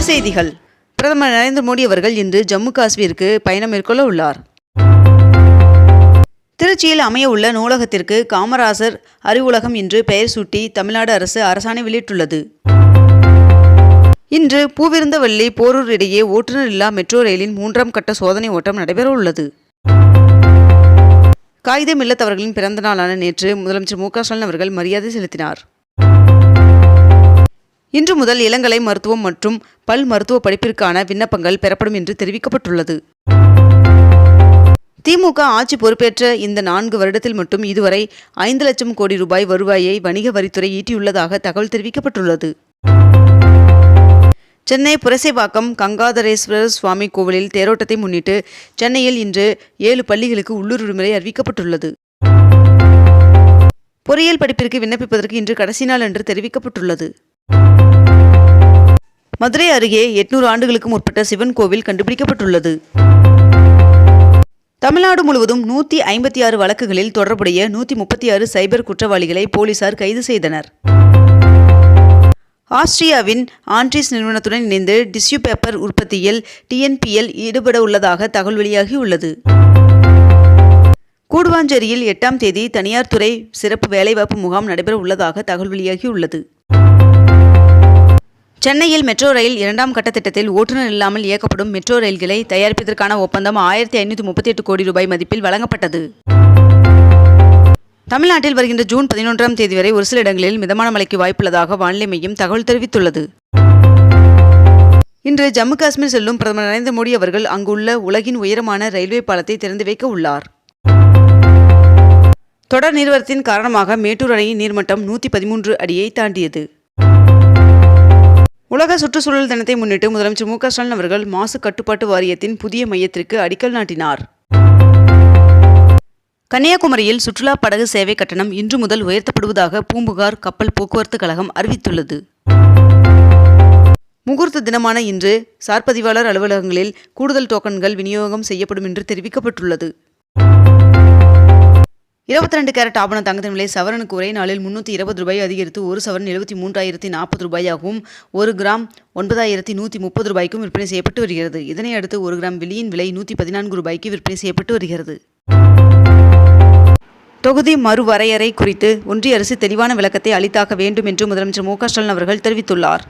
செய்திகள். பிரதமர் நரேந்திர மோடி அவர்கள் இன்று ஜம்மு காஷ்மீருக்கு பயணம் மேற்கொள்ள உள்ளார். திருச்சியில் அமைய உள்ள நூலகத்திற்கு காமராசர் அறிவுலகம் என்று பெயர் சூட்டி தமிழ்நாடு அரசு அரசாணை வெளியிட்டுள்ளது. இன்று பூவிருந்தவல்லி போரூர் இடையே ஓட்டுநர் இல்லா மெட்ரோ ரயிலின் 3ஆம் கட்ட சோதனை ஓட்டம் நடைபெற உள்ளது. காகிதம் இல்லத்தவர்களின் பிறந்த நாளான நேற்று முதலமைச்சர் மு.க.ஸ்டாலின் அவர்கள் மரியாதை செலுத்தினார். இன்று முதல் இளங்கலை மருத்துவம் மற்றும் பல் மருத்துவ படிப்பிற்கான விண்ணப்பங்கள் பெறப்படும் என்று தெரிவிக்கப்பட்டுள்ளது. திமுக ஆட்சி பொறுப்பேற்ற இந்த 4 வருடத்தில் மட்டும் இதுவரை 5 லட்சம் கோடி ரூபாய் வருவாயை வணிக வரித்துறை ஈட்டியுள்ளதாக தகவல் தெரிவிக்கப்பட்டுள்ளது. சென்னை புரசைவாக்கம் கங்காதரேஸ்வரர் சுவாமி கோவிலில் தேரோட்டத்தை முன்னிட்டு சென்னையில் இன்று 7 பள்ளிகளுக்கு உள்ளூர் விடுமுறை அறிவிக்கப்பட்டுள்ளது. பொறியியல் படிப்பிற்கு விண்ணப்பிப்பதற்கு இன்று கடைசி நாள் என்று தெரிவிக்கப்பட்டுள்ளது. மதுரை அருகே 800 ஆண்டுகளுக்கு முற்பட்ட சிவன் கோவில் கண்டுபிடிக்கப்பட்டுள்ளது. தமிழ்நாடு முழுவதும் 156 வழக்குகளில் தொடர்புடைய 136 சைபர் குற்றவாளிகளை போலீசார் கைது செய்தனர். ஆஸ்திரியாவின் ஆண்ட்ரீஸ் நிறுவனத்துடன் இணைந்து டிஷ்யூ பேப்பர் உற்பத்தியில் TNPL ஈடுபட உள்ளதாக தகவல் வெளியாகியுள்ளது. கூடுவாஞ்சேரியில் 8ஆம் தேதி தனியார் துறை சிறப்பு வேலைவாய்ப்பு முகாம் நடைபெற உள்ளதாக தகவல் வெளியாகியுள்ளது. சென்னையில் மெட்ரோ ரயில் 2ஆம் கட்ட திட்டத்தில் ஓட்டுநர் இல்லாமல் இயக்கப்படும் மெட்ரோ ரயில்களை தயாரிப்பதற்கான ஒப்பந்தம் 1538 கோடி ரூபாய் மதிப்பில் வழங்கப்பட்டது. தமிழ்நாட்டில் வருகின்ற ஜூன் 11ஆம் தேதி வரை ஒரு சில இடங்களில் மிதமான மழைக்கு வாய்ப்புள்ளதாக வானிலை மையம் தகவல் தெரிவித்துள்ளது. இன்று ஜம்மு காஷ்மீர் செல்லும் பிரதமர் நரேந்திர மோடி அவர்கள் அங்குள்ள உலகின் உயரமான ரயில்வே பாலத்தை திறந்து வைக்க உள்ளார். தொடர் நீர்வரத்தின் காரணமாக மேட்டூர் அணையின் நீர்மட்டம் 113 அடியை தாண்டியது. உலக சுற்றுச்சூழல் தினத்தை முன்னிட்டு முதலமைச்சர் மு.க.ஸ்டாலின் அவர்கள் மாசு கட்டுப்பாட்டு வாரியத்தின் புதிய மையத்திற்கு அடிக்கல் நாட்டினார். கன்னியாகுமரியில் சுற்றுலா படகு சேவை கட்டணம் இன்று முதல் உயர்த்தப்படுவதாக பூம்புகார் கப்பல் போக்குவரத்து கழகம் அறிவித்துள்ளது. முகூர்த்த தினமான இன்று சார்பதிவாளர் அலுவலகங்களில் கூடுதல் டோக்கன்கள் விநியோகம் செய்யப்படும் என்று தெரிவிக்கப்பட்டுள்ளது. 22 கேரட் ஆபண தங்கத்தின் விலை சவரனுக்கு ஒரே நாளில் 320 ரூபாய் அதிகரித்து ஒரு சவரன் 73,040 ரூபாயாகவும் 1 கிராம் 9,130 ரூபாய்க்கும் விற்பனை செய்யப்பட்டு வருகிறது. இதனை அடுத்து 1 கிராம் வெள்ளியின் விலை 114 ரூபாய்க்கு விற்பனை செய்யப்பட்டு வருகிறது. தொகுதி மறுவரையறை குறித்து ஒன்றிய அரசு தெளிவான விளக்கத்தை அளித்தாக வேண்டும் என்று முதலமைச்சர் மு.க.ஸ்டாலின் அவர்கள் தெரிவித்துள்ளார்.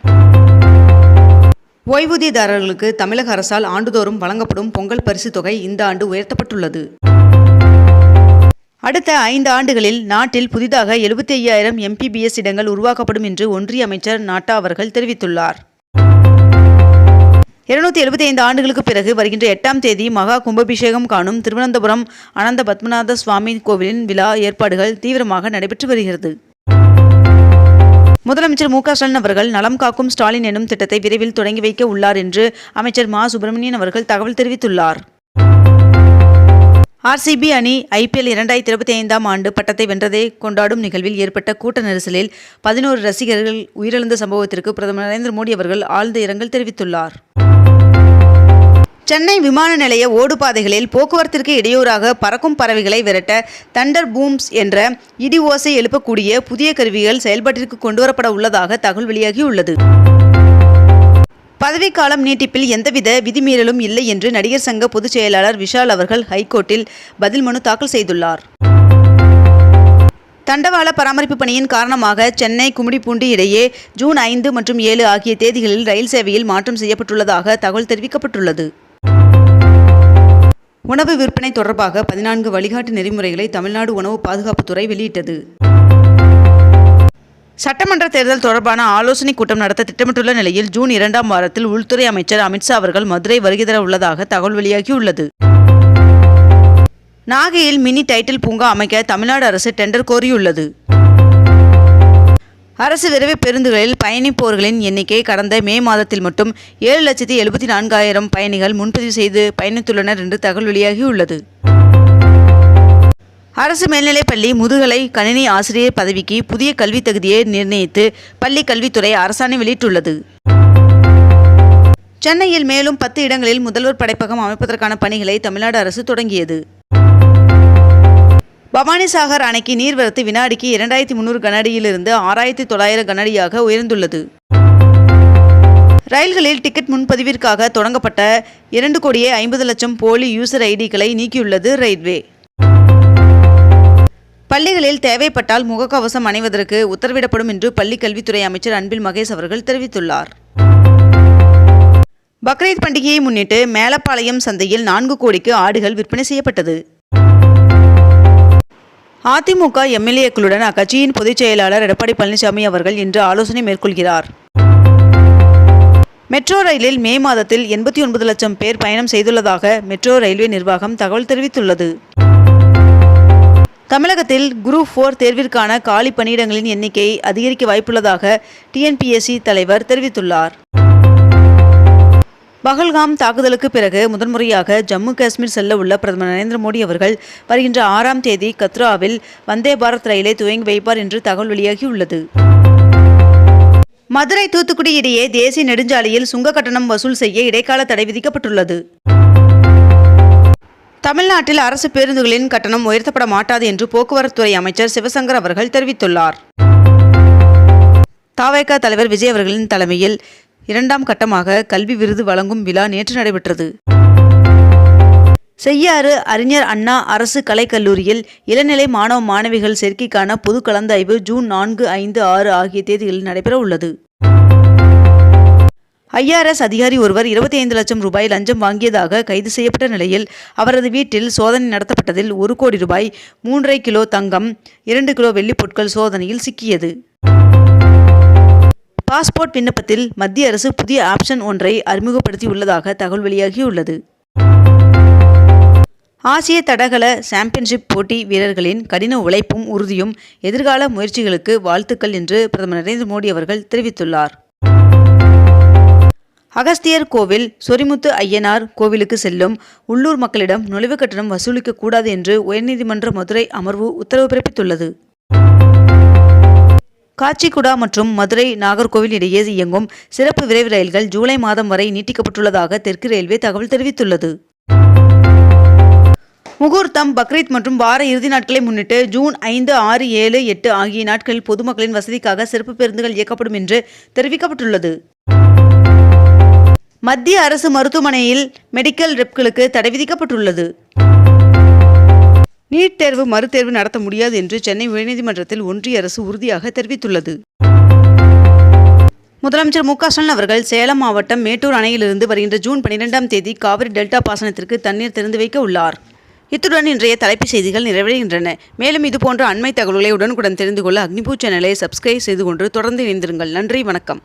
ஓய்வூதியதாரர்களுக்கு தமிழக அரசால் ஆண்டுதோறும் வழங்கப்படும் பொங்கல் பரிசு தொகை இந்த ஆண்டு உயர்த்தப்பட்டுள்ளது. அடுத்த 5 ஆண்டுகளில் நாட்டில் புதிதாக 75,000 MPBS இடங்கள் உருவாக்கப்படும் என்று ஒன்றிய அமைச்சர் நாட்டா அவர்கள் தெரிவித்துள்ளார். 275 ஆண்டுகளுக்கு பிறகு வருகின்ற 8ஆம் தேதி மகா கும்பாபிஷேகம் காணும் திருவனந்தபுரம் அனந்த பத்மநாத சுவாமி கோவிலின் விழா ஏற்பாடுகள் தீவிரமாக நடைபெற்று வருகிறது. முதலமைச்சர் மு.க.ஸ்டாலின் அவர்கள் நலம் காக்கும் ஸ்டாலின் எனும் திட்டத்தை விரைவில் தொடங்கி வைக்க உள்ளார் என்று அமைச்சர் மா. சுப்பிரமணியன் அவர்கள் தகவல் தெரிவித்துள்ளார். RCB அணி IPL 2025ஆம் ஆண்டு பட்டத்தை வென்றதை கொண்டாடும் நிகழ்வில் ஏற்பட்ட கூட்ட நெரிசலில் 11 ரசிகர்கள் உயிரிழந்த சம்பவத்திற்கு பிரதமர் நரேந்திர மோடி அவர்கள் ஆழ்ந்த இரங்கல் தெரிவித்துள்ளார். சென்னை விமான நிலைய ஓடுபாதைகளில் போக்குவரத்திற்கு இடையூறாக பறக்கும் பறவைகளை விரட்ட தண்டர் பூம்ஸ் என்ற இடி ஓசை எழுப்பக்கூடிய புதிய கருவிகள் செயல்பாட்டிற்கு கொண்டுவரப்பட உள்ளதாக தகவல் வெளியாகியுள்ளது. பதவிக்காலம் நீட்டிப்பில் எந்தவித விதிமீறலும் இல்லை என்று நடிகர் சங்க பொதுச் செயலாளர் விஷால் அவர்கள் ஹைகோர்ட்டில் பதில் மனு தாக்கல் செய்துள்ளார். தண்டவாள பராமரிப்பு பணியின் காரணமாக சென்னை கும்மிடிப்பூண்டி இடையே ஜூன் 5 மற்றும் 7 ஆகிய தேதிகளில் ரயில் சேவையில் மாற்றம் செய்யப்பட்டுள்ளதாக தகவல் தெரிவிக்கப்பட்டுள்ளது. உணவு விற்பனை தொடர்பாக 14 வழிகாட்டு நெறிமுறைகளை தமிழ்நாடு உணவு பாதுகாப்புத்துறை வெளியிட்டது. சட்டமன்ற தேர்தல் தொடர்பான ஆலோசனைக் கூட்டம் நடத்த திட்டமிட்டுள்ள நிலையில் ஜூன் 2ஆம் வாரத்தில் உள்துறை அமைச்சர் அமித்ஷா அவர்கள் மதுரை வருகை தர உள்ளதாக தகவல் வெளியாகியுள்ளது. நாகையில் மினி டைட்டில் பூங்கா அமைக்க தமிழ்நாடு அரசு டெண்டர் கோரியுள்ளது. அரசு விரைவு பேருந்துகளில் பயணிப்போர்களின் எண்ணிக்கை கடந்த மே மாதத்தில் மட்டும் 7,74,000 பயணிகள் முன்பதிவு செய்து பயணித்துள்ளனர் என்று தகவல் வெளியாகியுள்ளது. அரசு மேல்நிலைப்பள்ளி முதுகலை கணினி ஆசிரியர் பதவிக்கு புதிய கல்வி தகுதியை நிர்ணயித்து பள்ளி கல்வித்துறை அரசாணை வெளியிட்டுள்ளது. சென்னையில் மேலும் 10 இடங்களில் முதல்வர் படைப்பகம் அமைப்பதற்கான பணிகளை தமிழ்நாடு அரசு தொடங்கியது. பவானிசாகர் அணைக்கு நீர்வரத்து வினாடிக்கு 2300 கனஅடியிலிருந்து 6900 கனஅடியாக உயர்ந்துள்ளது. ரயில்களில் டிக்கெட் முன்பதிவிற்காக தொடங்கப்பட்ட 2,50,00,000 போலி யூசர் ஐடிகளை நீக்கியுள்ளது ரயில்வே. பள்ளிகளில் தேவைப்பட்டால் முகக்கவசம் அணிவதற்கு உத்தரவிடப்படும் என்று பள்ளிக் கல்வித்துறை அமைச்சர் அன்பில் மகேஷ் அவர்கள் தெரிவித்துள்ளார். பக்ரீத் பண்டிகையை முன்னிட்டு மேலப்பாளையம் சந்தையில் 4 கோடிக்கு ஆடுகள் விற்பனை செய்யப்பட்டது. அதிமுக எம்எல்ஏக்களுடன் அக்கட்சியின் பொதுச் செயலாளர் எடப்பாடி பழனிசாமி அவர்கள் இன்று ஆலோசனை மேற்கொள்கிறார். மெட்ரோ ரயிலில் மே மாதத்தில் 89 லட்சம் பேர் பயணம் செய்துள்ளதாக மெட்ரோ ரயில்வே நிர்வாகம் தகவல் தெரிவித்துள்ளது. தமிழகத்தில் குரூப் 4 தேர்விற்கான காலி பணியிடங்களின் எண்ணிக்கை அதிகரிக்க வாய்ப்புள்ளதாக டிஎன்பிஎஸ்சி தலைவர் தெரிவித்துள்ளார். பஹல்காம் தாக்குதலுக்கு பிறகு முதன்முறையாக ஜம்மு காஷ்மீர் செல்ல உள்ள பிரதமர் நரேந்திர மோடி அவர்கள் வருகின்ற 6ஆம் தேதி கத்ராவில் வந்தே பாரத் ரயிலை துவங்கி வைப்பார் என்று தகவல் வெளியாகியுள்ளது. மதுரை தூத்துக்குடி இடையே தேசிய நெடுஞ்சாலையில் சுங்க கட்டணம் வசூல் செய்ய இடைக்கால தடை விதிக்கப்பட்டுள்ளது. தமிழ்நாட்டில் அரசு பேருந்துகளின் கட்டணம் உயர்த்தப்பட மாட்டாது என்று போக்குவரத்துறை அமைச்சர் சிவசங்கர் அவர்கள் தெரிவித்துள்ளார். தவேக தலைவர் விஜய் அவர்களின் தலைமையில் 2ஆம் கட்டமாக கல்வி விருது வழங்கும் விழா நேற்று நடைபெற்றது. செய்யாறு அறிஞர் அண்ணா அரசு கலைக்கல்லூரியில் இளநிலை மாணவ மாணவிகள் சேர்க்கைக்கான பொது கலந்தாய்வு ஜூன் 4, 5, 6 ஆகிய தேதிகளில் நடைபெற உள்ளது. IRS அதிகாரி ஒருவர் 25 லட்சம் ரூபாய் லஞ்சம் வாங்கியதாக கைது செய்யப்பட்ட நிலையில் அவரது வீட்டில் சோதனை நடத்தப்பட்டதில் 1 கோடி ரூபாய், 3.5 கிலோ தங்கம், 2 கிலோ வெள்ளிப் பொருட்கள் சோதனையில் சிக்கியது. பாஸ்போர்ட் விண்ணப்பத்தில் மத்திய அரசு புதிய ஆப்ஷன் ஒன்றை அறிமுகப்படுத்தியுள்ளதாக தகவல் வெளியாகியுள்ளது. ஆசிய தடகள சாம்பியன்ஷிப் போட்டி வீரர்களின் கடின உழைப்பும் உறுதியும் எதிர்கால முயற்சிகளுக்கு வாழ்த்துக்கள் என்று பிரதமர் நரேந்திர மோடி அவர்கள் தெரிவித்துள்ளார். அகஸ்தியர் கோவில் சொரிமுத்து ஐயனார் கோவிலுக்கு செல்லும் உள்ளூர் மக்களிடம் நுழைவு கட்டணம் வசூலிக்க கூடாது என்று உயர்நீதிமன்ற மதுரை அமர்வு உத்தரவு பிறப்பித்துள்ளது. காச்சிகுடா மற்றும் மதுரை நாகர்கோவில் இடையே இயங்கும் சிறப்பு விரைவு ரயில்கள் ஜூலை மாதம் வரை நீட்டிக்கப்பட்டுள்ளதாக தெற்கு ரயில்வே தகவல் தெரிவித்துள்ளது. முகூர்த்தம், பக்ரீத் மற்றும் வார இறுதி நாட்களை முன்னிட்டு ஜூன் 5, 6, 7, 8 ஆகிய நாட்களில் பொதுமக்களின் வசதிக்காக சிறப்பு பேருந்துகள் இயக்கப்படும் என்று தெரிவிக்கப்பட்டுள்ளது. மத்திய அரசு மருத்துவமனையில் மெடிக்கல் ரெப்களுக்கு தடை விதிக்கப்பட்டுள்ளது. நீட் தேர்வு மறுதேர்வு நடத்த முடியாது என்று சென்னை உயர்நீதிமன்றத்தில் ஒன்றிய அரசு உறுதியாக தெரிவித்துள்ளது. முதலமைச்சர் மு க ஸ்டாலின் அவர்கள் சேலம் மாவட்டம் மேட்டூர் அணையிலிருந்து வருகின்ற ஜூன் 12ஆம் தேதி காவிரி டெல்டா பாசனத்திற்கு தண்ணீர் திறந்து வைக்க உள்ளார். இத்துடன் இன்றைய தலைப்புச் செய்திகள் நிறைவடைகின்றன. மேலும் இதுபோன்ற அண்மை தகவல்களை உடனுக்குடன் தெரிந்து கொள்ள அக்னிபூ சேனலை சப்ஸ்கிரைப் செய்து கொண்டு தொடர்ந்து இணைந்திருங்கள். நன்றி, வணக்கம்.